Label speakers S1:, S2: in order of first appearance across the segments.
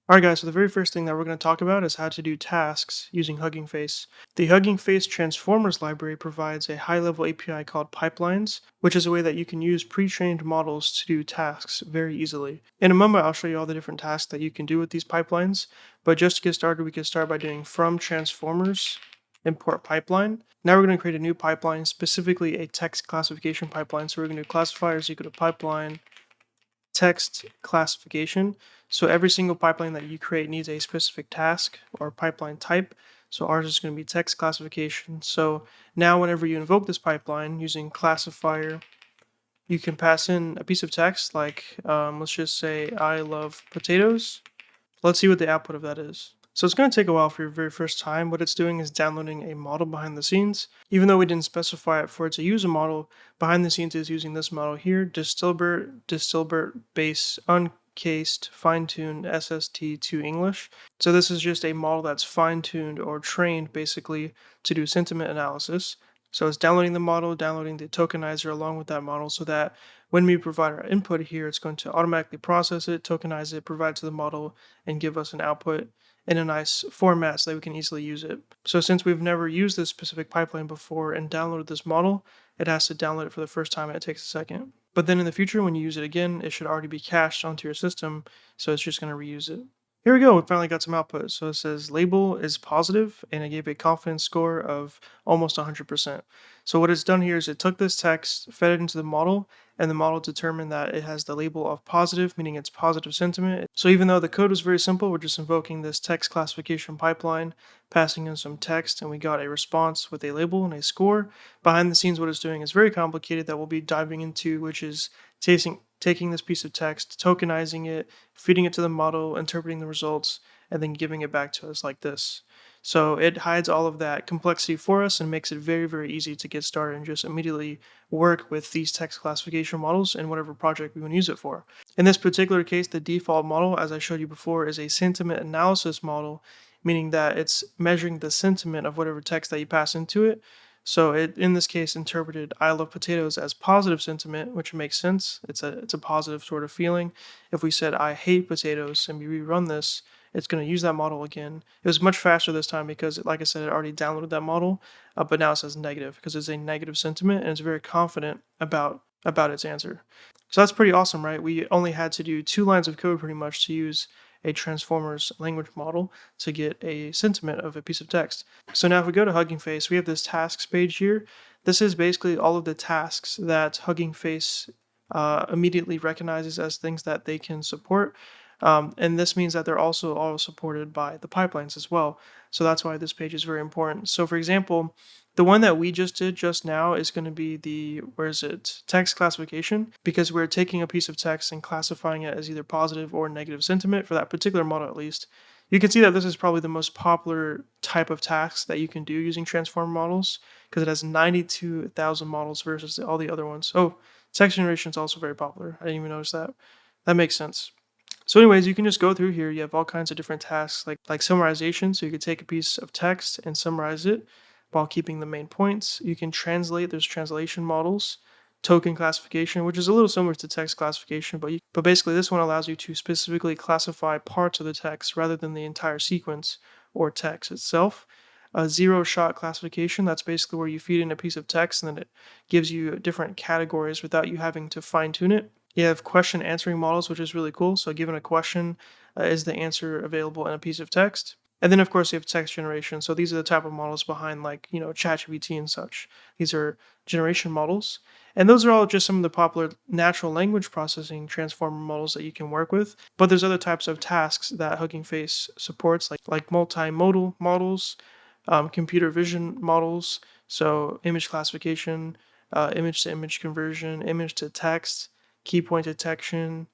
S1: Alright guys, so the very first thing that we're going to talk about is how to do tasks using Hugging Face. The Hugging Face Transformers library provides a high-level API called pipelines, which is a way that you can use pre-trained models to do tasks very easily. In a moment, I'll show you all the different tasks that you can do with these pipelines, but just to get started, we can start by doing from transformers import pipeline. Now we're going to create a new pipeline, specifically a text classification pipeline. So we're going to do classifiers equal to pipeline text classification. So every single pipeline that you create needs a specific task or pipeline type. So ours is going to be text classification. So now whenever you invoke this pipeline using classifier, you can pass in a piece of text like, let's just say, I love potatoes. Let's see what the output of that is. So it's going to take a while for your very first time. What it's doing is downloading a model behind the scenes. Even though we didn't specify it for it to use a model, behind the scenes is using this model here, Distilbert base uncased fine-tuned SST to English. So this is just a model that's fine-tuned or trained basically to do sentiment analysis. So it's downloading the model, downloading the tokenizer along with that model so that when we provide our input here, it's going to automatically process it, tokenize it, provide it to the model, and give us an output in a nice format so that we can easily use it. So since we've never used this specific pipeline before and downloaded this model, it has to download it for the first time and it takes a second. But then in the future, when you use it again, it should already be cached onto your system, so it's just going to reuse it. Here we go, we finally got some output. So it says label is positive, and it gave a confidence score of almost 100%. So what it's done here is it took this text, fed it into the model, and the model determined that it has the label of positive, meaning it's positive sentiment. So even though the code was very simple, we're just invoking this text classification pipeline, passing in some text, and we got a response with a label and a score. Behind the scenes, what it's doing is very complicated that we'll be diving into, which is taking this piece of text, tokenizing it, feeding it to the model, interpreting the results, and then giving it back to us like this. So it hides all of that complexity for us and makes it very, very easy to get started and just immediately work with these text classification models in whatever project we want to use it for. In this particular case, the default model, as I showed you before, is a sentiment analysis model, meaning that it's measuring the sentiment of whatever text that you pass into it. So it, in this case, interpreted "I love potatoes" as positive sentiment, which makes sense. It's a positive sort of feeling. If we said "I hate potatoes" and we rerun this, it's going to use that model again. It was much faster this time because, like I said, it already downloaded that model, but now it says negative because it's a negative sentiment and it's very confident about its answer. So that's pretty awesome, right? We only had to do 2 lines of code pretty much to use a Transformers language model to get a sentiment of a piece of text. So now if we go to Hugging Face, we have this tasks page here. This is basically all of the tasks that Hugging Face immediately recognizes as things that they can support. And this means that they're also all supported by the pipelines as well. So that's why this page is very important. So for example, the one that we just did just now is going to be the, where is it, text classification, because we're taking a piece of text and classifying it as either positive or negative sentiment for that particular model at least. You can see that this is probably the most popular type of task that you can do using transform models because it has 92,000 models versus all the other ones. Oh, text generation is also very popular. I didn't even notice that. That makes sense. So anyways, you can just go through here. You have all kinds of different tasks like summarization. So you could take a piece of text and summarize it while keeping the main points. You can translate. There's translation models, token classification, which is a little similar to text classification, but basically this one allows you to specifically classify parts of the text rather than the entire sequence or text itself. A zero-shot classification, that's basically where you feed in a piece of text and then it gives you different categories without you having to fine-tune it. You have question answering models, which is really cool. So given a question, is the answer available in a piece of text? And then of course you have text generation. So these are the type of models behind like, ChatGPT and such. These are generation models. And those are all just some of the popular natural language processing transformer models that you can work with. But there's other types of tasks that Hugging Face supports, like multimodal models, computer vision models, so image classification, image to image conversion, image to text, key point detection,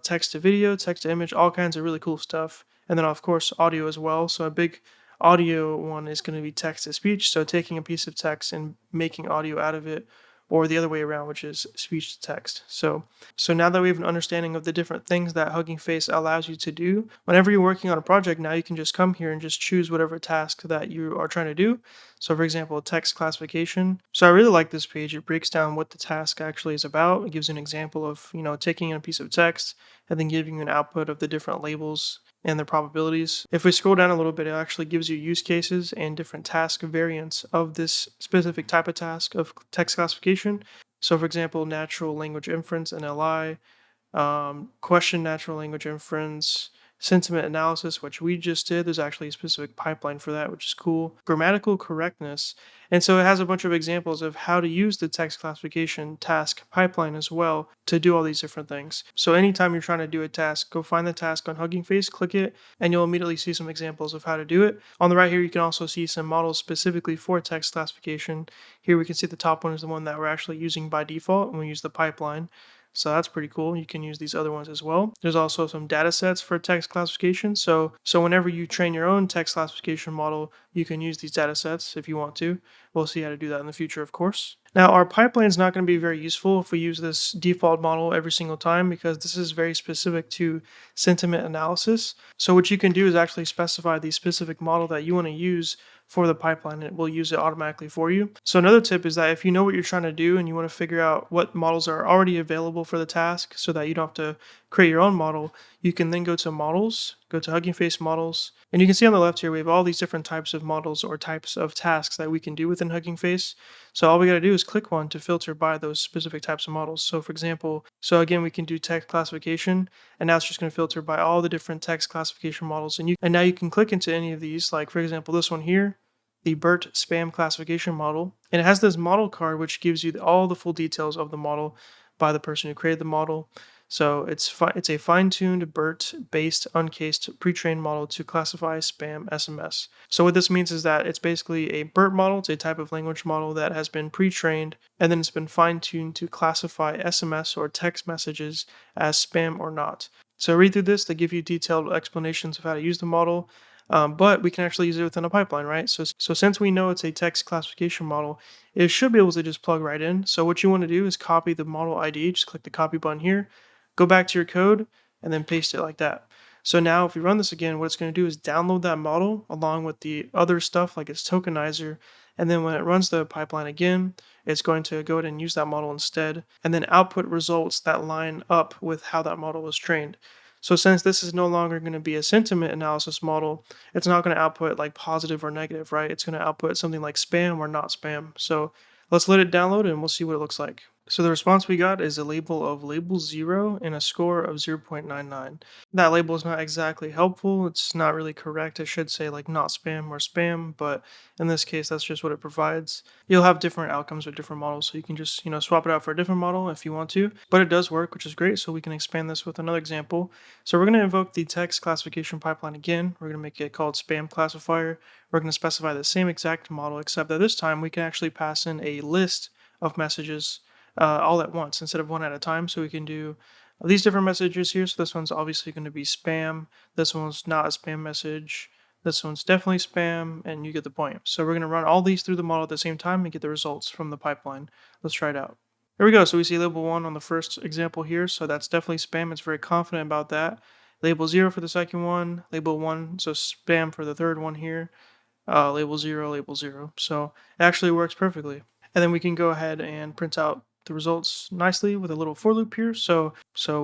S1: text to video, text to image, all kinds of really cool stuff. And then, of course, audio as well. So a big audio one is going to be text to speech. So taking a piece of text and making audio out of it, or the other way around, which is speech to text. So now that we have an understanding of the different things that Hugging Face allows you to do, whenever you're working on a project, now you can just come here and just choose whatever task that you are trying to do. So for example, text classification. So I really like this page. It breaks down what the task actually is about. It gives an example of, taking in a piece of text and then giving you an output of the different labels and their probabilities. If we scroll down a little bit, it actually gives you use cases and different task variants of this specific type of task of text classification. So, for example, natural language inference, NLI, question natural language inference, sentiment analysis, which we just did. There's actually a specific pipeline for that, which is cool. Grammatical correctness. And so it has a bunch of examples of how to use the text classification task pipeline as well to do all these different things. So anytime you're trying to do a task, go find the task on Hugging Face, click it, and you'll immediately see some examples of how to do it. On the right here, you can also see some models specifically for text classification. Here we can see the top one is the one that we're actually using by default, and we use the pipeline. So that's pretty cool. You can use these other ones as well. There's also some data sets for text classification. So whenever you train your own text classification model, you can use these data sets if you want to. We'll see how to do that in the future, of course. Now, our pipeline is not going to be very useful if we use this default model every single time because this is very specific to sentiment analysis. So what you can do is actually specify the specific model that you want to use for the pipeline, and it will use it automatically for you. So another tip is that if you know what you're trying to do and you want to figure out what models are already available for the task so that you don't have to create your own model, you can then go to models, go to Hugging Face models, and you can see on the left here we have all these different types of models or types of tasks that we can do within Hugging Face. So all we got to do is click one to filter by those specific types of models. So for example, so again we can do text classification, and now it's just going to filter by all the different text classification models, and now you can click into any of these, like for example this one here, the BERT spam classification model, and it has this model card which gives you all the full details of the model by the person who created the model. So it's a fine-tuned BERT-based uncased pre-trained model to classify spam SMS. So what this means is that it's basically a BERT model. It's a type of language model that has been pre-trained and then it's been fine-tuned to classify SMS or text messages as spam or not. So read through this. They give you detailed explanations of how to use the model. But we can actually use it within a pipeline, right? So since we know it's a text classification model, it should be able to just plug right in. So what you want to do is copy the model ID. Just click the copy button here, go back to your code, and then paste it like that. So now if we run this again, what it's going to do is download that model along with the other stuff like its tokenizer. And then when it runs the pipeline again, it's going to go ahead and use that model instead, and then output results that line up with how that model was trained. So since this is no longer going to be a sentiment analysis model, it's not going to output like positive or negative, right? It's going to output something like spam or not spam. So let's let it download and we'll see what it looks like. So the response we got is a label of label 0 and a score of 0.99. That label is not exactly helpful. It's not really correct. It should say like not spam or spam, but in this case, that's just what it provides. You'll have different outcomes with different models, so you can just, swap it out for a different model if you want to, but it does work, which is great. So we can expand this with another example. So we're going to invoke the text classification pipeline again. We're going to make it called spam classifier. We're going to specify the same exact model, except that this time we can actually pass in a list of messages all at once instead of one at a time. So we can do these different messages here. So this one's obviously going to be spam. This one's not a spam message. This one's definitely spam, and you get the point. So we're going to run all these through the model at the same time and get the results from the pipeline. Let's try it out. Here we go. So we see label 1 on the first example here. So that's definitely spam. It's very confident about that. Label 0 for the second one. Label 1, so spam for the third one here. Label 0, label 0. So it actually works perfectly. And then we can go ahead and print out the results nicely with a little for loop here. So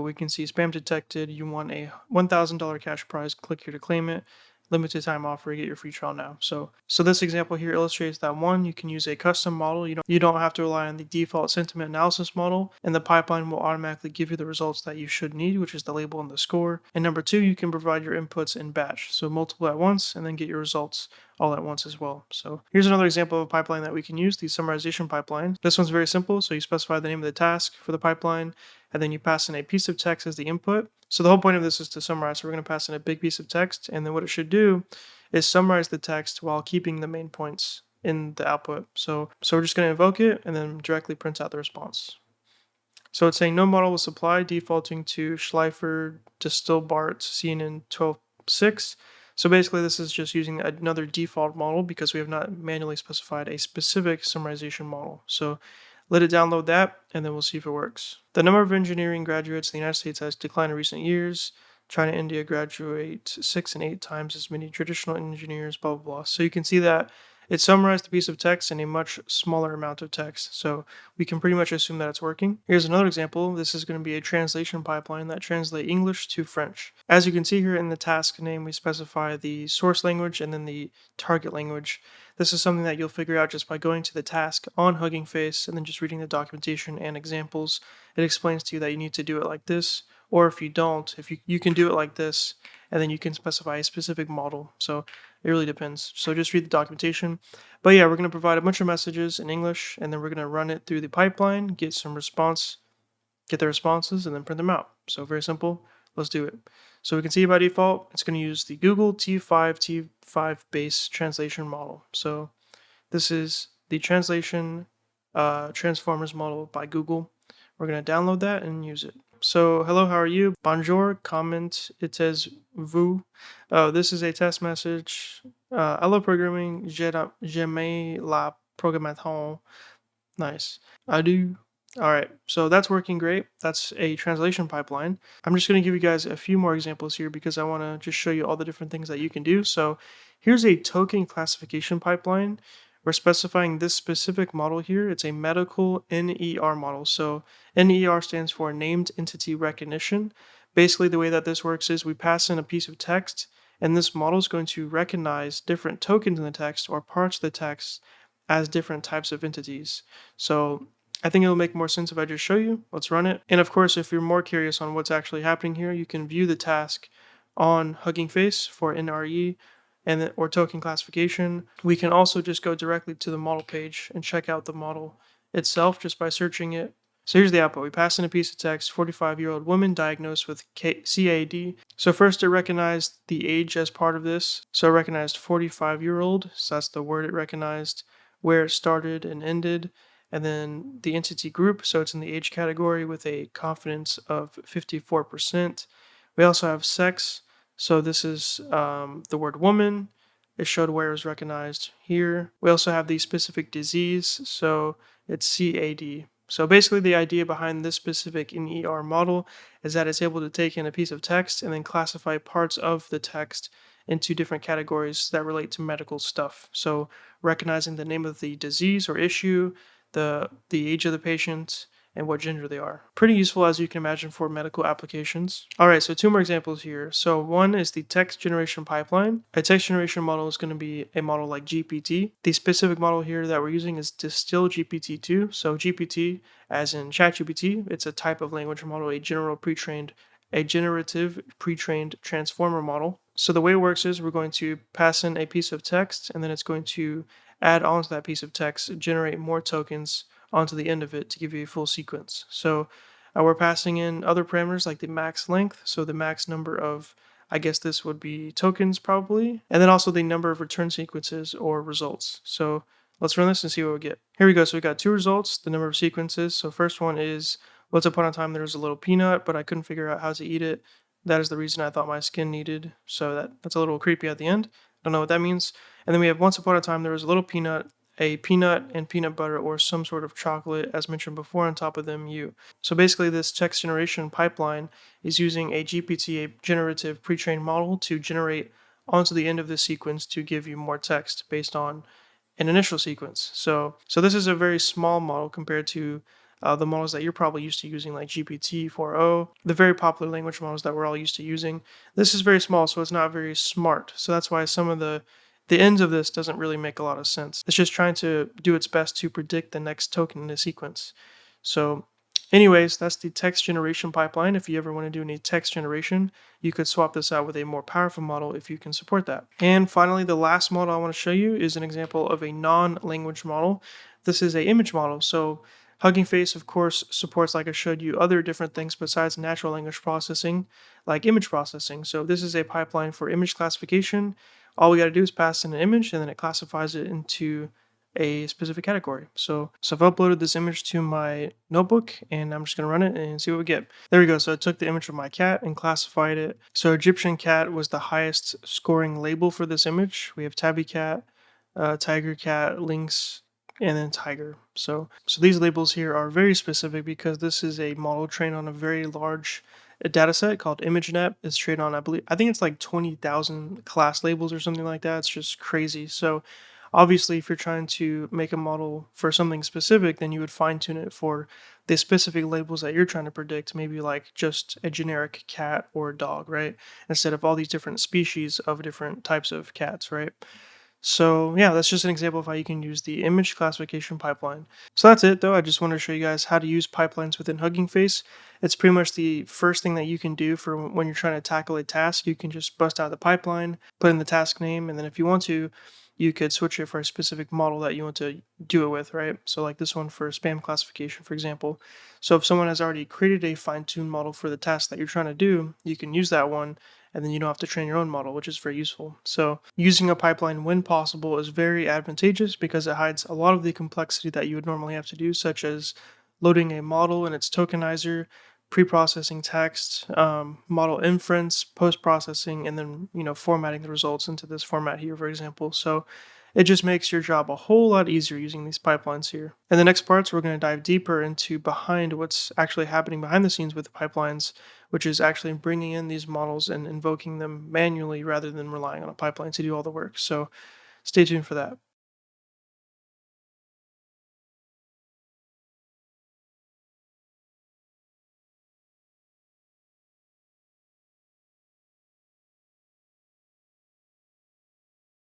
S1: we can see spam detected. You won a $1,000 cash prize. Click here to claim it. Limited time offer, get your free trial now. So this example here illustrates that one, you can use a custom model. You don't have to rely on the default sentiment analysis model, and the pipeline will automatically give you the results that you should need, which is the label and the score. And number two, you can provide your inputs in batch, so multiple at once, and then get your results all at once as well. So here's another example of a pipeline that we can use, the summarization pipeline. This one's very simple. So you specify the name of the task for the pipeline, and then you pass in a piece of text as the input. So the whole point of this is to summarize. So we're going to pass in a big piece of text, and then what it should do is summarize the text while keeping the main points in the output. So we're just going to invoke it and then directly print out the response. So it's saying no model was supplied, defaulting to Schleifer Distilbart CNN 12.6. So basically this is just using another default model because we have not manually specified a specific summarization model. So let it download that, and then we'll see if it works. The number of engineering graduates in the United States has declined in recent years. China and India graduate 6 and 8 times as many traditional engineers, blah, blah, blah. So you can see that It summarized the piece of text in a much smaller amount of text, so we can pretty much assume that it's working. Here's another example. This is going to be a translation pipeline that translates English to French. As you can see here in the task name, we specify the source language and then the target language. This is something that you'll figure out just by going to the task on Hugging Face and then just reading the documentation and examples. It explains to you that you need to do it like this, or if you don't, if you can do it like this, and then you can specify a specific model. So it really depends. So just read the documentation. But yeah, we're going to provide a bunch of messages in English, and then we're going to run it through the pipeline, get the responses, and then print them out. So very simple. Let's do it. So we can see by default, it's going to use the Google T5 base translation model. So this is the translation transformers model by Google. We're going to download that and use it. So, hello, how are you? Bonjour, comment, it says vous. Oh, this is a test message. Hello, programming. J'aime la programmation. Nice. I do. All right, so that's working great. That's a translation pipeline. I'm just going to give you guys a few more examples here because I want to just show you all the different things that you can do. So here's a token classification pipeline. We're specifying this specific model here. It's a medical NER model. So NER stands for Named Entity Recognition. Basically, the way that this works is we pass in a piece of text, and this model is going to recognize different tokens in the text or parts of the text as different types of entities. So I think it'll make more sense if I just show you. Let's run it. And of course, if you're more curious on what's actually happening here, you can view the task on Hugging Face for NRE or token classification. We can also just go directly to the model page and check out the model itself just by searching it. So here's the output. We pass in a piece of text, 45-year-old woman diagnosed with CAD. So first it recognized the age as part of this. So it recognized 45-year-old, so that's the word it recognized, where it started and ended, and then the entity group, so it's in the age category with a confidence of 54%. We also have sex, so this is the word woman. It showed where it was recognized here. We also have the specific disease, so it's CAD. So basically the idea behind this specific NER model is that it's able to take in a piece of text and then classify parts of the text into different categories that relate to medical stuff. So recognizing the name of the disease or issue, the age of the patient, and what gender they are. Pretty useful, as you can imagine, for medical applications. All right, so two more examples here. So one is the text generation pipeline. A text generation model is going to be a model like GPT. The specific model here that we're using is Distill GPT-2. So GPT, as in ChatGPT, it's a type of language model, a generative pre-trained transformer model. So the way it works is we're going to pass in a piece of text, and then it's going to add onto that piece of text, generate more tokens onto the end of it to give you a full sequence. So we're passing in other parameters like the max length, so the max number of, I guess this would be tokens probably, and then also the number of return sequences or results. So let's run this and see what we get. Here we go. So we got two results, the number of sequences. So first one is, once upon a time there was a little peanut, but I couldn't figure out how to eat it. That is the reason I thought my skin needed. So that's a little creepy at the end. Don't know what that means. And then we have, once upon a time there was a little peanut, a peanut and peanut butter or some sort of chocolate, as mentioned before, on top of them, you. So basically this text generation pipeline is using a GPT, a generative pre-trained model, to generate onto the end of the sequence to give you more text based on an initial sequence. So this is a very small model compared to the models that you're probably used to using, like GPT-4o, the very popular language models that we're all used to using. This is very small, so it's not very smart. So that's why some of the ends of this doesn't really make a lot of sense. It's just trying to do its best to predict the next token in the sequence. So anyways, that's the text generation pipeline. If you ever want to do any text generation, you could swap this out with a more powerful model if you can support that. And finally, the last model I want to show you is an example of a non-language model. This is an image model. So Hugging Face, of course, supports, like I showed you, other different things besides natural language processing, like image processing. So this is a pipeline for image classification. All we got to do is pass in an image, and then it classifies it into a specific category. So I've uploaded this image to my notebook, and I'm just going to run it and see what we get. There we go. So I took the image of my cat and classified it. So Egyptian cat was the highest scoring label for this image. We have tabby cat, tiger cat, lynx, and then tiger. So these labels here are very specific because this is a model trained on a very large data set called ImageNet. It's trained on, I think it's like 20,000 class labels or something like that. It's just crazy. So Obviously, if you're trying to make a model for something specific, then you would fine tune it for the specific labels that you're trying to predict, maybe like just a generic cat or dog, right? Instead of all these different species of different types of cats, right? So yeah, that's just an example of how you can use the image classification pipeline. So that's it though. I just want to show you guys how to use pipelines within Hugging Face. It's pretty much the first thing that you can do for when you're trying to tackle a task. You can just bust out the pipeline, put in the task name, and then if you want to, you could switch it for a specific model that you want to do it with, right? So like this one for spam classification, for example. So if someone has already created a fine-tuned model for the task that you're trying to do, you can use that one and then you don't have to train your own model, which is very useful. So, using a pipeline when possible is very advantageous because it hides a lot of the complexity that you would normally have to do, such as loading a model and its tokenizer, pre-processing text, model inference, post-processing, and then formatting the results into this format here, for example. So it just makes your job a whole lot easier using these pipelines here. In the next parts, we're going to dive deeper into behind what's actually happening behind the scenes with the pipelines, which is actually bringing in these models and invoking them manually rather than relying on a pipeline to do all the work. So stay tuned for that.